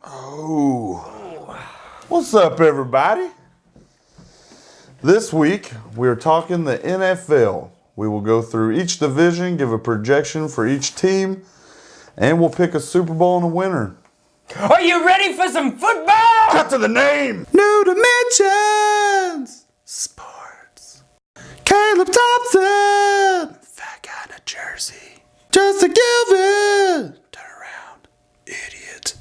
Oh, what's up, everybody? This week, we're talking the NFL. We will go through each division, give a projection for each team, and we'll pick a Super Bowl and a winner. Are you ready for some football? Cut to the name! New Dimensions! Sports. Caleb Thompson! Fat guy in a jersey. Justin Gilvin! Turn around, idiot.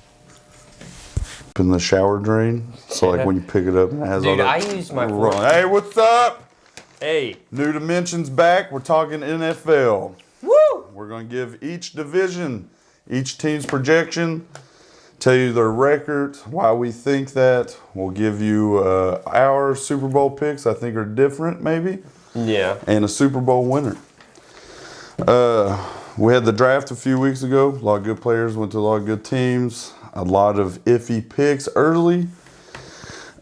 In the shower drain, so like when you pick it up and it has all Dude, that. I use my Hey, what's up? Hey. New Dimensions back. We're talking NFL. Woo! We're going to give each division, each team's projection, tell you their record, why we think that. We'll give you our Super Bowl picks I think are different maybe. Yeah. And a Super Bowl winner. We had the draft a few weeks ago. A lot of good players, went to a lot of good teams. A lot of iffy picks early.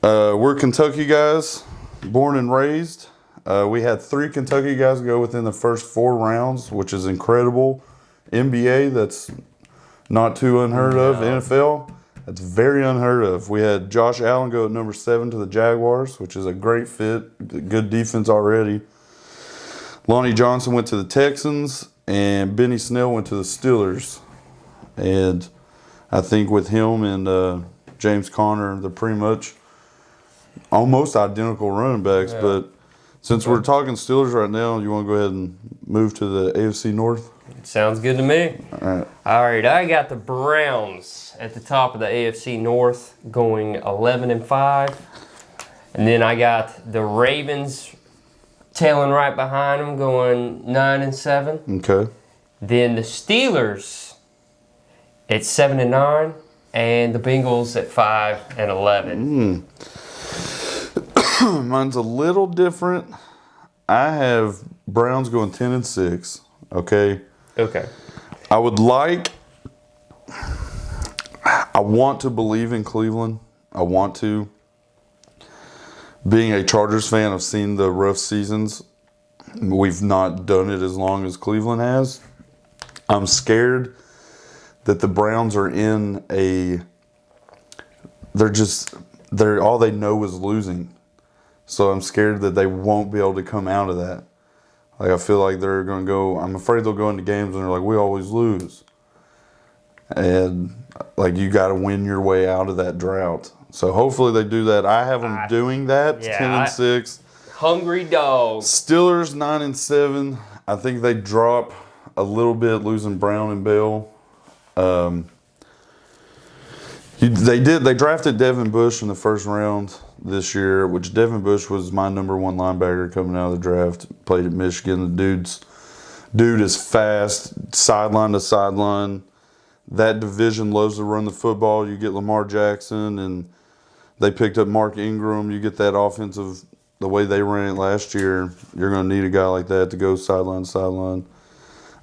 We're Kentucky guys, born and raised. We had 3 Kentucky guys go within the first 4 rounds, which is incredible. NBA, that's not too unheard of. NFL, that's very unheard of. We had Josh Allen go at number 7 to the Jaguars, which is a great fit. Good defense already. Lonnie Johnson went to the Texans, and Benny Snell went to the Steelers. And I think with him and James Conner, they're pretty much almost identical running backs. Yeah. But since we're talking Steelers right now, you want to go ahead and move to the AFC North? Sounds good to me. All right, I got the Browns at the top of the AFC North going 11-5. And then I got the Ravens tailing right behind them going 9-7. Okay. Then the Steelers at 7-9, and the Bengals at 5-11. Mine's a little different. I have Browns going 10-6. Okay. Okay. I want to believe in Cleveland. I want to. Being a Chargers fan, I've seen the rough seasons. We've not done it as long as Cleveland has. I'm scared that the Browns are in they're all they know is losing. So I'm scared that they won't be able to come out of that. Like I feel like they're going to go, I'm afraid they'll go into games and they're like, we always lose. And like you got to win your way out of that drought. So hopefully they do that. I have them doing that, 10-6. Hungry dogs. Steelers 9-7. I think they drop a little bit, losing Brown and Bell. They drafted Devin Bush in the first round this year, which Devin Bush was my number 1 linebacker coming out of the draft. Played at Michigan. The dude is fast, sideline to sideline. That division loves to run the football. You get Lamar Jackson, and they picked up Mark Ingram. You get that offensive, the way they ran it last year. You're going to need a guy like that to go sideline to sideline.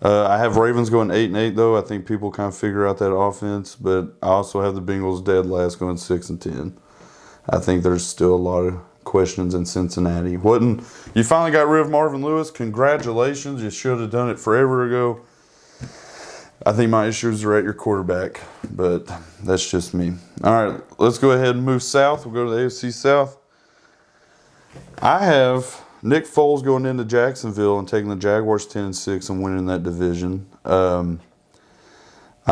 I have Ravens going 8-8 though. I think people kind of figure out that offense, but I also have the Bengals dead last going 6-10. I think there's still a lot of questions in Cincinnati. You finally got rid of Marvin Lewis. Congratulations. You should have done it forever ago. I think my issues are at your quarterback, but that's just me. All right, let's go ahead and move south. We'll go to the AFC South. I have Nick Foles going into Jacksonville and taking the Jaguars 10-6 and winning that division. I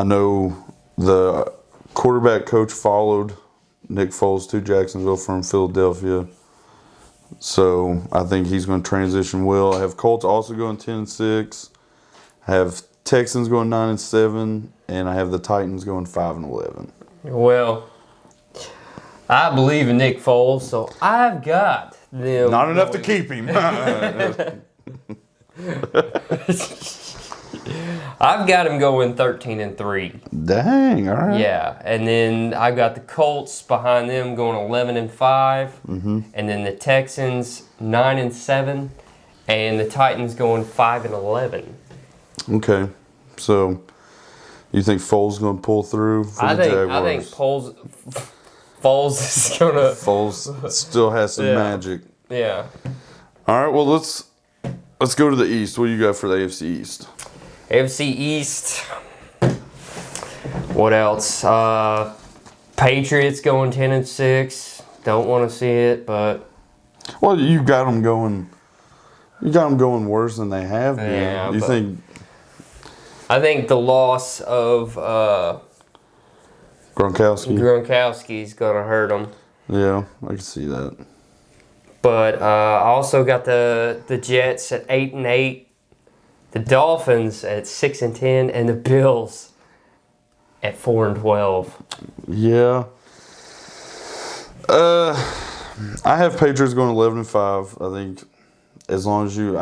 know the quarterback coach followed Nick Foles to Jacksonville from Philadelphia. So I think he's going to transition well. I have Colts also going 10-6. I have Texans going 9-7. And I have the Titans going 5-11. Well, I believe in Nick Foles, so I've got them. Not enough to keep him. I've got him going 13-3. Dang, all right. Yeah, and then I've got the Colts behind them going 11-5, and then the Texans 9-7, and the Titans going 5-11. Okay, so you think Foles going to pull through for the Jaguars? I think Foles is going to. Foles still has some magic. Yeah. All right, well let's go to the East. What do you got for the AFC East? AFC East. What else? Patriots going 10-6. Don't want to see it, but Well, you got them going. You got them going worse than they have been. Yeah, you but- think I think the loss of Gronkowski? is going to hurt them. Yeah, I can see that. But I also got the Jets at 8-8, the Dolphins at 6-10, and the Bills at 4-12. Yeah. I have Patriots going 11-5. I think as long as you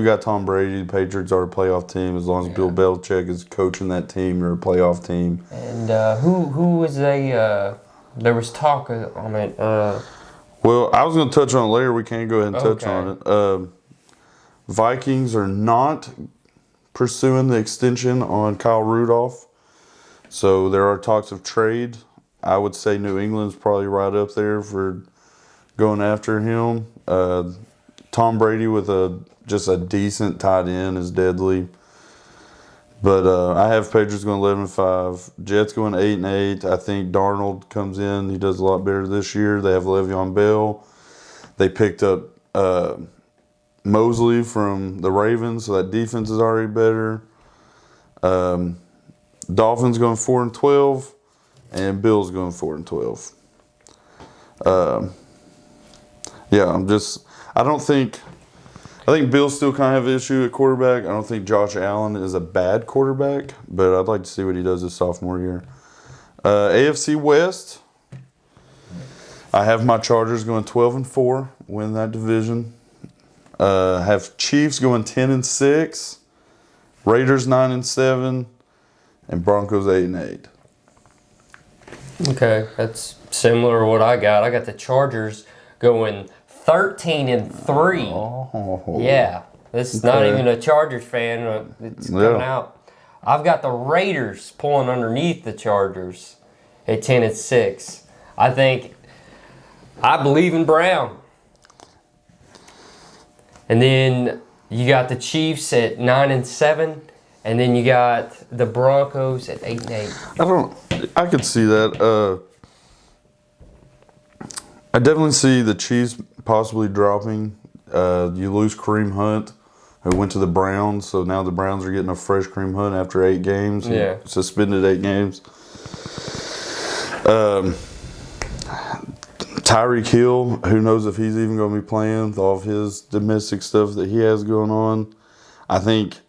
got Tom Brady, the Patriots are a playoff team. As long as Bill Belichick is coaching that team, you're a playoff team. And who was there was talk on it. Well, I was going to touch on it later. We can't go ahead and touch Okay. on it. Vikings are not pursuing the extension on Kyle Rudolph. So there are talks of trade. I would say New England's probably right up there for going after him. Tom Brady with just a decent tight end is deadly. But I have Patriots going 11-5. Jets going 8-8. I think Darnold comes in. He does a lot better this year. They have Le'Veon Bell. They picked up Mosley from the Ravens, so that defense is already better. Dolphins going 4-12, and Bills going 4-12. I think Bills still kind of have an issue at quarterback. I don't think Josh Allen is a bad quarterback, but I'd like to see what he does his sophomore year. AFC West, I have my Chargers going 12-4, win that division. Have Chiefs going 10-6, Raiders 9-7, and Broncos 8-8. Okay, that's similar to what I got. I got the Chargers going 13-3. Oh. Yeah, this is not even a Chargers fan. It's coming out. I've got the Raiders pulling underneath the Chargers at 10-6. I believe in Brown. And then you got the Chiefs at 9-7, and then you got the Broncos at 8-8. I could see that. I definitely see the Chiefs possibly dropping. You lose Kareem Hunt, who went to the Browns, so now the Browns are getting a fresh Kareem Hunt after 8 games. Yeah. Suspended 8 games. Tyreek Hill, who knows if he's even going to be playing with all of his domestic stuff that he has going on. I think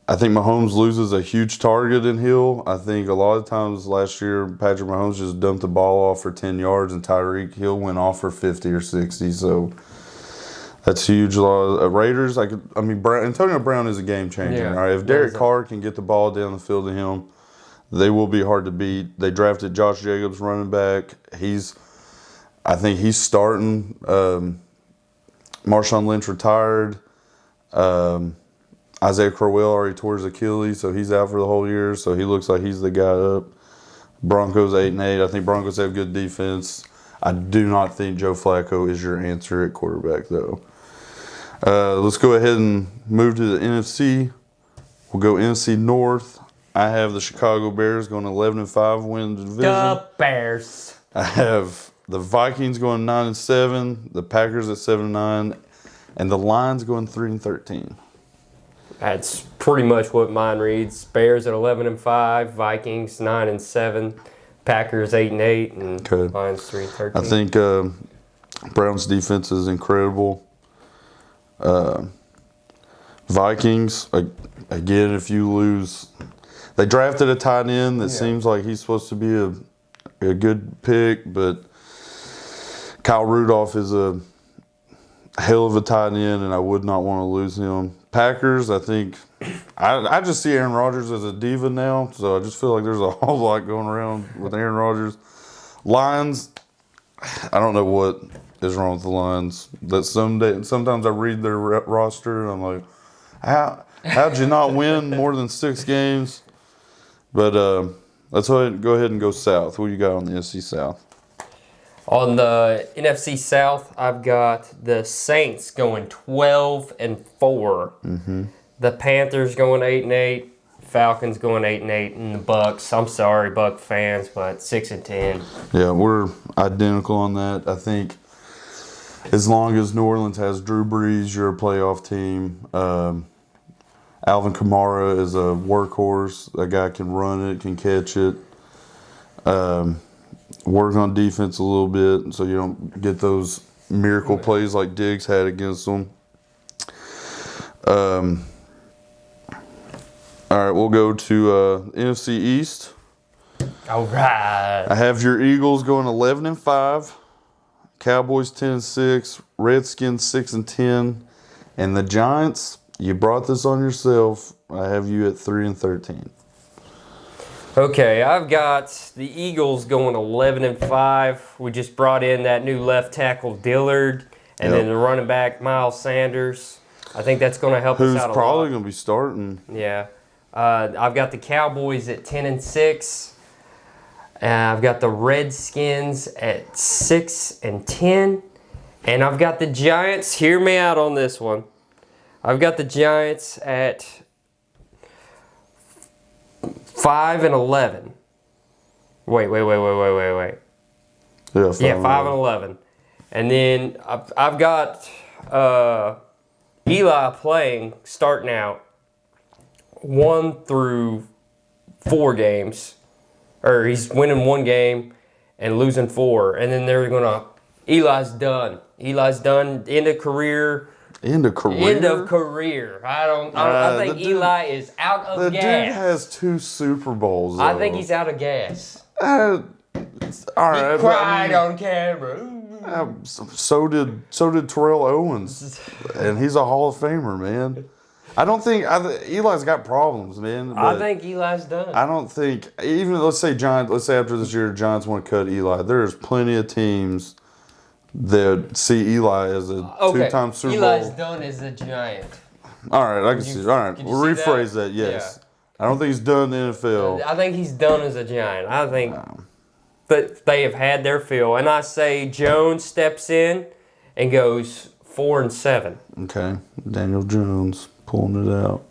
Mahomes loses a huge target in Hill. I think a lot of times last year, Patrick Mahomes just dumped the ball off for 10 yards, and Tyreek Hill went off for 50 or 60. So that's huge. Raiders, Antonio Brown is a game changer. Yeah. All right, if Derek Carr can get the ball down the field to him, they will be hard to beat. They drafted Josh Jacobs, running back. I think he's starting. Marshawn Lynch retired. Isaiah Crowell already tore his Achilles, so he's out for the whole year. So he looks like he's the guy up. Broncos 8-8. I think Broncos have good defense. I do not think Joe Flacco is your answer at quarterback, though. Let's go ahead and move to the NFC. We'll go NFC North. I have the Chicago Bears going 11-5, win the division. The Bears. I have the Vikings going 9-7, the Packers at 7-9, and the Lions going 3-13. That's pretty much what mine reads. Bears at 11-5, Vikings 9-7, Packers 8-8, and Lions 3-13. I think Browns defense is incredible. Vikings, again, if you lose, they drafted a tight end that seems like he's supposed to be a good pick, but Kyle Rudolph is a hell of a tight end, and I would not want to lose him. Packers, I think, I just see Aaron Rodgers as a diva now, so I just feel like there's a whole lot going around with Aaron Rodgers. Lions, I don't know what is wrong with the Lions. That sometimes I read their roster and I'm like, how'd you not win more than 6 games? But let's go ahead and go south. What do you got on the NFC South? On the NFC South, I've got the Saints going 12-4. Mm-hmm. The Panthers going 8-8. Falcons going 8-8, and the Bucks. I'm sorry, Buck fans, but 6-10. Yeah, we're identical on that. I think as long as New Orleans has Drew Brees, you're a playoff team. Alvin Kamara is a workhorse. That guy can run it, can catch it. Work on defense a little bit so you don't get those miracle plays like Diggs had against them. All right, we'll go to NFC East. All right. I have your Eagles going 11-5, Cowboys 10-6, Redskins 6-10, and the Giants. You brought this on yourself. I have you at 3-13. Okay, I've got the Eagles going 11-5. We just brought in that new left tackle Dillard, and then the running back Miles Sanders. I think that's going to help us out a lot. Who's probably going to be starting. Yeah. I've got the Cowboys at 10-6. I've got the Redskins at 6-10. And I've got the Giants. Hear me out on this one. I've got the Giants at 5-11. Wait. Yeah, 5-11. And then I've got Eli playing, starting out 1 through 4 games. Or he's winning 1 game and losing 4. And then they're going to, Eli's done. Eli's done, end of career. End of career? I think Eli is out of gas. The dude has 2 Super Bowls, though. I think he's out of gas. All right. He cried on camera. So did Terrell Owens, and he's a Hall of Famer, man. I don't think Eli's got problems, man. I think Eli's done. I don't think even let's say after this year, Giants want to cut Eli. There's plenty of teams that see Eli as a 2-time Super Bowl. Eli's done as a Giant. All right, I can see. All right, we'll rephrase that. Yes, yeah. I don't think he's done in the NFL. I think he's done as a Giant. I think that they have had their fill, and I say Jones steps in and goes 4-7. Okay, Daniel Jones pulling it out.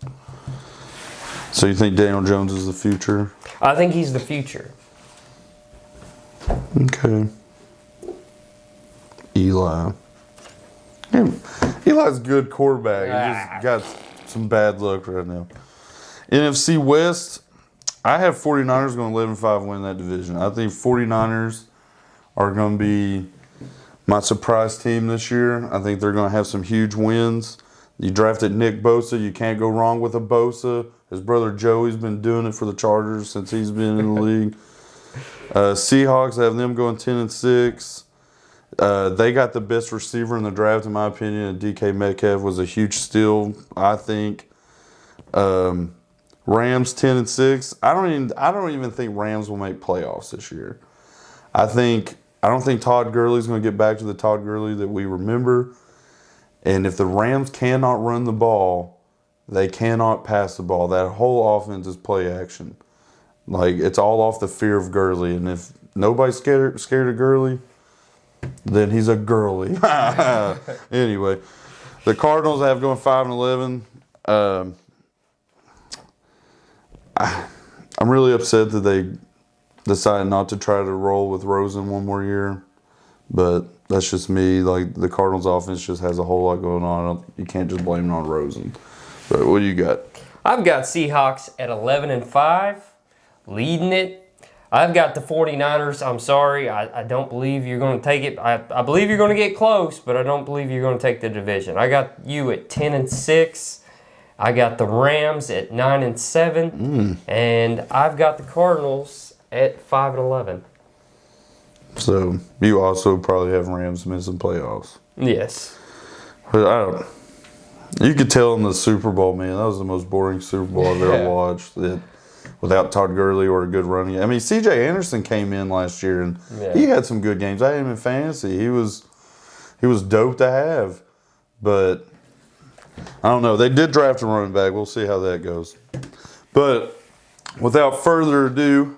So you think Daniel Jones is the future? I think he's the future. Okay. Eli. Eli's a good quarterback. He just got some bad luck right now. NFC West, I have 49ers going 11-5 win that division. I think 49ers are going to be my surprise team this year. I think they're going to have some huge wins. You drafted Nick Bosa. You can't go wrong with a Bosa. His brother Joey's been doing it for the Chargers since he's been in the league. Seahawks, I have them going 10-6. They got the best receiver in the draft, in my opinion. And DK Metcalf was a huge steal, I think. Rams 10-6. I don't even think Rams will make playoffs this year. I don't think Todd Gurley's going to get back to the Todd Gurley that we remember. And if the Rams cannot run the ball, they cannot pass the ball. That whole offense is play action. Like, it's all off the fear of Gurley. And if nobody's scared of Gurley, then he's a girly. Anyway, the Cardinals I have going 5-11. I'm really upset that they decided not to try to roll with Rosen one more year. But that's just me. Like, the Cardinals offense just has a whole lot going on. You can't just blame it on Rosen. But what do you got? I've got Seahawks at 11-5, leading it. I've got the 49ers. I'm sorry. I don't believe you're going to take it. I believe you're going to get close, but I don't believe you're going to take the division. I got you at 10-6. I got the Rams at 9-7. And I've got the Cardinals at 5-11. So you also probably have Rams missing playoffs. Yes. But you could tell in the Super Bowl, man, that was the most boring Super Bowl I've ever watched. Without Todd Gurley or a good running. I mean, C.J. Anderson came in last year and he had some good games. I had him in fantasy. He was dope to have. But I don't know. They did draft a running back. We'll see how that goes. But without further ado,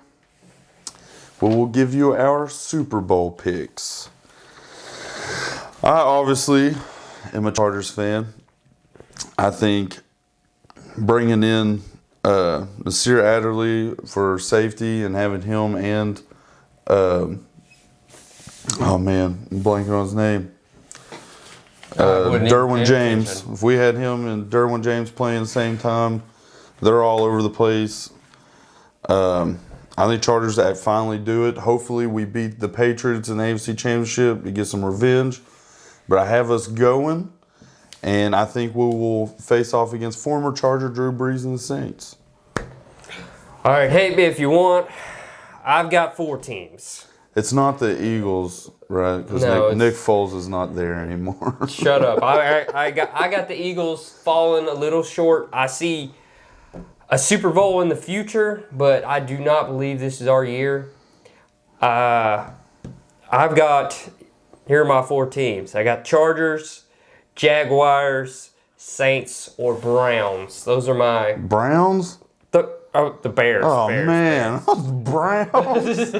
we'll give you our Super Bowl picks. I obviously am a Chargers fan. I think bringing in Nasir Adderley for safety and having him and oh man, I'm blanking on his name. Derwin James. If we had him and Derwin James playing at the same time, they're all over the place. I think Chargers finally do it. Hopefully we beat the Patriots in the AFC Championship to get some revenge. But I have us going, and I think we will face off against former Charger Drew Brees and the Saints. All right, hate me if you want. I've got 4 teams. It's not the Eagles, right? Because No, Nick Foles is not there anymore. Shut up. I got the Eagles falling a little short. I see a Super Bowl in the future, but I do not believe this is our year. Here are my 4 teams. I got Chargers, Jaguars, Saints, or Browns. Those are my... Browns? The Bears. Oh, Bears, man. Browns.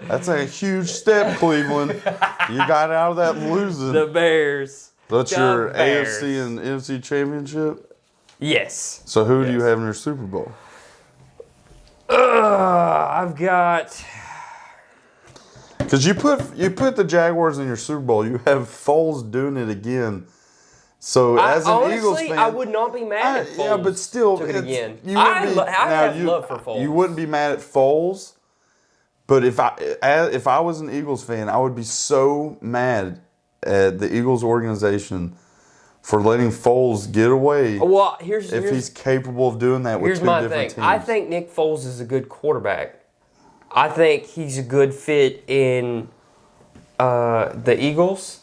That's a huge step, Cleveland. You got out of that losing. The Bears. That's your Bears. AFC and NFC championship? Yes. So who do you have in your Super Bowl? I've got... Because you put the Jaguars in your Super Bowl. You have Foles doing it again. So as an honestly, Eagles fan, I would not be mad at Foles. Yeah, but still, took it again. I have love for Foles. You wouldn't be mad at Foles, but if I was an Eagles fan, I would be so mad at the Eagles organization for letting Foles get away. Well, if he's capable of doing that with two different teams. I think Nick Foles is a good quarterback. I think he's a good fit in the Eagles.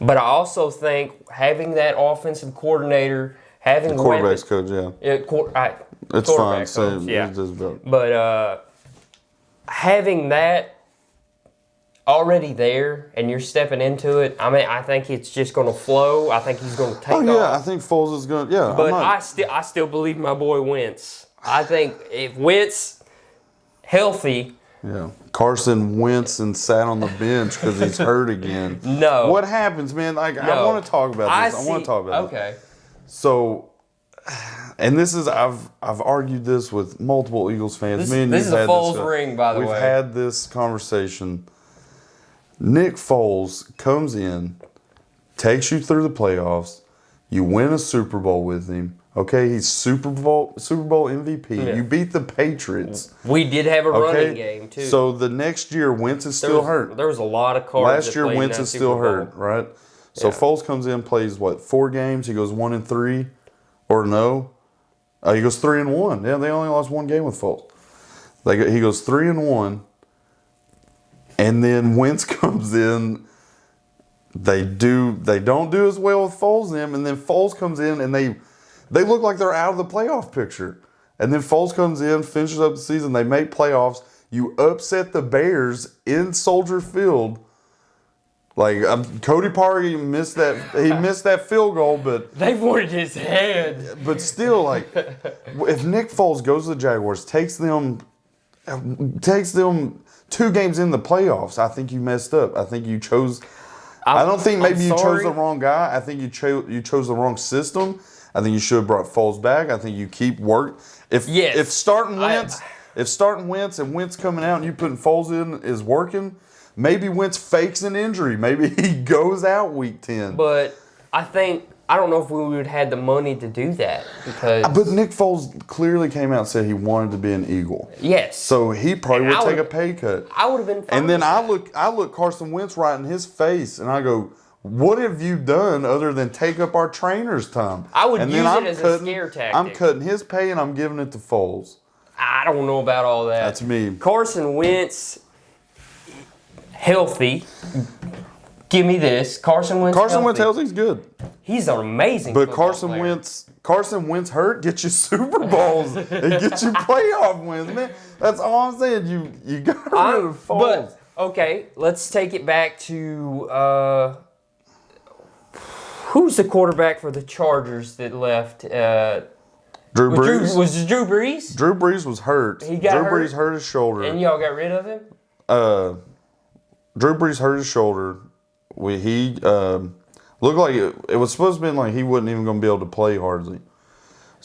But I also think having that offensive coordinator, having quarterback's coach, yeah, it's fine. Coach, yeah. But having that already there, and you're stepping into it. I mean, I think it's just going to flow. I think he's going to take off. Oh yeah, I think Foles is going to. Yeah, but I still believe my boy Wentz. I think if Wentz healthy. Yeah, Carson Wentz and sat on the bench because he's hurt again. No. What happens, man? Like, I want to talk about this. I want to talk about it. Okay. So, and this is I've argued this with multiple Eagles fans. This is a Foles ring, by the way. We've had this conversation. Nick Foles comes in, takes you through the playoffs. You win a Super Bowl with him. Okay, he's Super Bowl MVP. Yeah. You beat the Patriots. We did have a running game too. So the next year, Wentz is still hurt. There was a lot of cards. Last year, Wentz is still hurt, right? So Foles comes in, plays 4 games. He goes 1-3, or no? He goes 3-1. Yeah, they only lost 1 game with Foles. He goes 3-1, and then Wentz comes in. They don't do as well with Foles in them, and then Foles comes in and they look like they're out of the playoff picture. And then Foles comes in, finishes up the season, they make playoffs. You upset the Bears in Soldier Field. Cody Parkey missed that field goal, but they wanted his head. But still, if Nick Foles goes to the Jaguars, takes them 2 games in the playoffs, I think you messed up. I think you chose. I don't think maybe you chose the wrong guy. I think you chose the wrong system. I think you should have brought Foles back. I think you keep work. If starting Wentz and Wentz coming out and you putting Foles in is working, maybe Wentz fakes an injury. Maybe he goes out week 10. But I don't know if we would have had the money to do that because. But Nick Foles clearly came out and said he wanted to be an Eagle. Yes. So he probably would take a pay cut. I would have been fine. And then I look Carson Wentz right in his face and I go, what have you done other than take up our trainer's time? I would use it as a scare tactic. I'm cutting his pay and I'm giving it to Foles. I don't know about all that. That's me. Carson Wentz, healthy. Give me this. Carson Wentz healthy's good. He's an amazing But player. Carson Wentz hurt gets you Super Bowls and gets you playoff wins, man. That's all I'm saying. You got rid of Foles. But okay, let's take it back to who's the quarterback for the Chargers that left? Drew Brees. Was it Drew Brees? Drew Brees was hurt. Drew Brees hurt his shoulder. And y'all got rid of him? Drew Brees hurt his shoulder. He looked like it was supposed to be like he wasn't even going to be able to play hardly.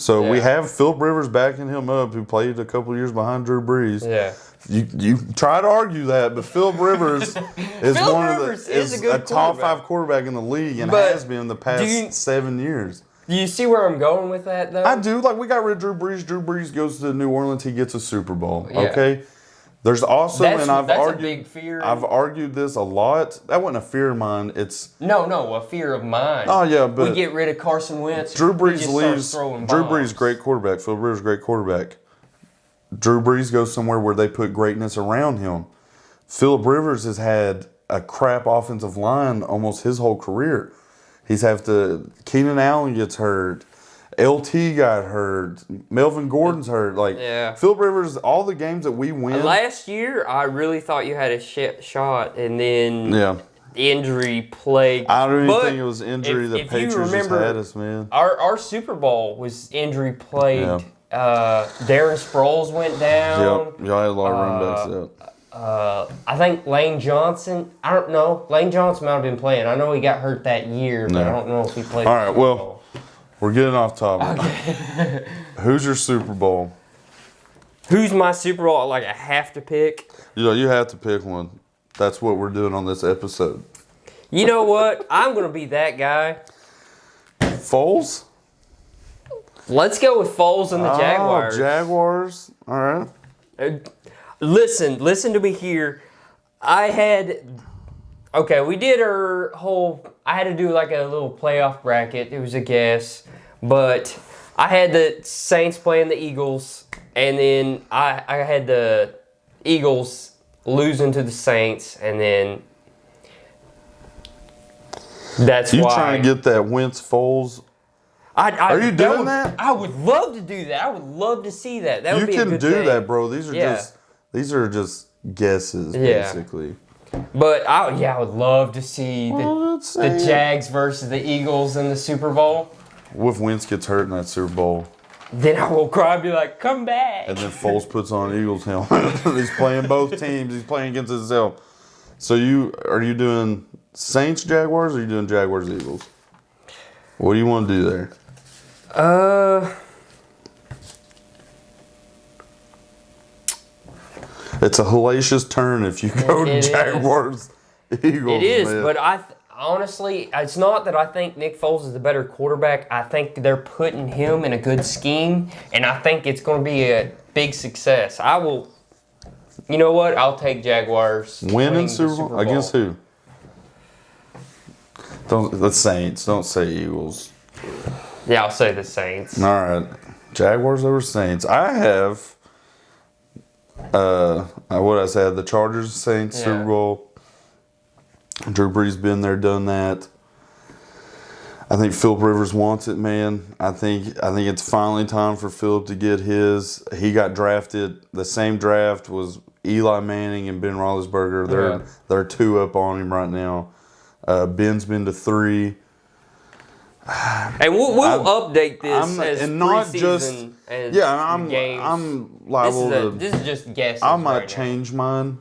So we Yeah. have Phillip Rivers backing him up, who played a couple years behind Drew Brees. Yeah. You try to argue that, but Phillip Rivers is Phillip one Rivers of the is a good top quarterback. 5 quarterback in the league and But has been the past do you- 7 years. Do you see where I'm going with that, though? I do. Like, we got rid of Drew Brees. Drew Brees goes to New Orleans. He gets a Super Bowl. Yeah. Okay. There's also, That's and I've a argued, big fear. I've argued this a lot. That wasn't a fear of mine. It's No, a fear of mine. oh yeah, but we get rid of Carson Wentz. Drew he Brees just starts leaves. throwing Drew bombs. Brees, great quarterback. Phil Rivers, great quarterback. Drew Brees goes somewhere where they put greatness around him. Phillip Rivers has had a crap offensive line almost his whole career. He's have to. Keenan Allen gets hurt. LT got hurt. Melvin Gordon's hurt. Like, Yeah. Phillip Rivers, all the games that we win. Last year, I really thought you had a shot, and then Yeah. injury plagued. I don't even But think it was injury. if The you Patriots just remember, had us, man. Our Super Bowl was injury plagued. Darren Sproles went down. Yep. Y'all had a lot of running backs out. I think Lane Johnson. I don't know. Lane Johnson might have been playing. I know he got hurt that year, but I don't know if he played. All the right, Super well- Bowl. We're getting off topic. Who's your Super Bowl? Who's my Super Bowl? Like I have to pick. You have to pick one. That's what we're doing on this episode. You know what? I'm gonna be that guy. Foles? Let's go with Foles and the Jaguars. Oh, Jaguars. All right. Listen to me here. We did our whole. I had to do like a little playoff bracket. It was a guess, but I had the Saints playing the Eagles, and then I had the Eagles losing to the Saints, and then that's You why. trying to get that Wentz Foles? Are you doing that? I would love to do that. I would love to see that. That would You be a can good do thing. that, bro. These are Yeah. just guesses, Yeah. basically. But I would love to see Well, let's the say- Jags versus the Eagles in the Super Bowl. What if Wentz gets hurt in that Super Bowl? Then I will cry and be like, come back. And then Foles puts on Eagles helmet. He's playing both teams. He's playing against himself. So are you doing Saints Jaguars or are you doing Jaguars Eagles? What do you want to do there? It's a hellacious turn if you go to It is. Jaguars Eagles. It is, man. but honestly, it's not that I think Nick Foles is the better quarterback. I think they're putting him in a good scheme, and I think it's going to be a big success. You know what? I'll take Jaguars. Winning winning the Super Bowl against who? The Saints. Don't say Eagles. Yeah, I'll say the Saints. All right, Jaguars over Saints. I have. What I said, the Chargers Saints Yeah. Super Bowl. Drew Brees been there, done that. I think Phillip Rivers wants it, man. I think it's finally time for Phillip to get his. He got drafted. The same draft was Eli Manning and Ben Roethlisberger. They're 2 up on him right now. Ben's been to 3. And we'll update this as and not preseason just and games. I'm liable to. This is just guesses. I might right change mine.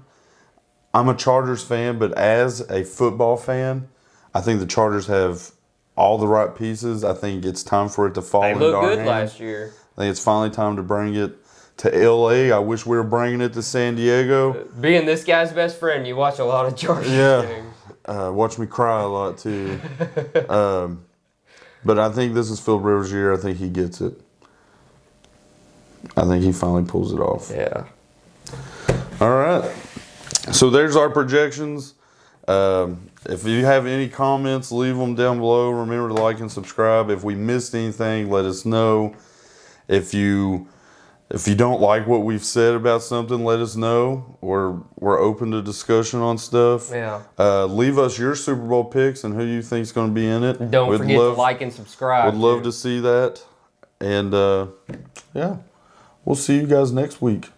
I'm a Chargers fan, but as a football fan, I think the Chargers have all the right pieces. I think it's time for it to fall They into looked our good hands. last year. I think it's finally time to bring it to LA. I wish we were bringing it to San Diego. Being this guy's best friend, you watch a lot of Chargers Yeah. games. Watch me cry a lot too. But I think this is Phil Rivers' year. I think he gets it. I think he finally pulls it off. Yeah. All right. So there's our projections. If you have any comments, leave them down below. Remember to like and subscribe. If we missed anything, let us know. If you don't like what we've said about something, let us know. We're open to discussion on stuff. Yeah. Leave us your Super Bowl picks and who you think is going to be in it. Don't forget to like and subscribe. Would love to see that. And yeah, we'll see you guys next week.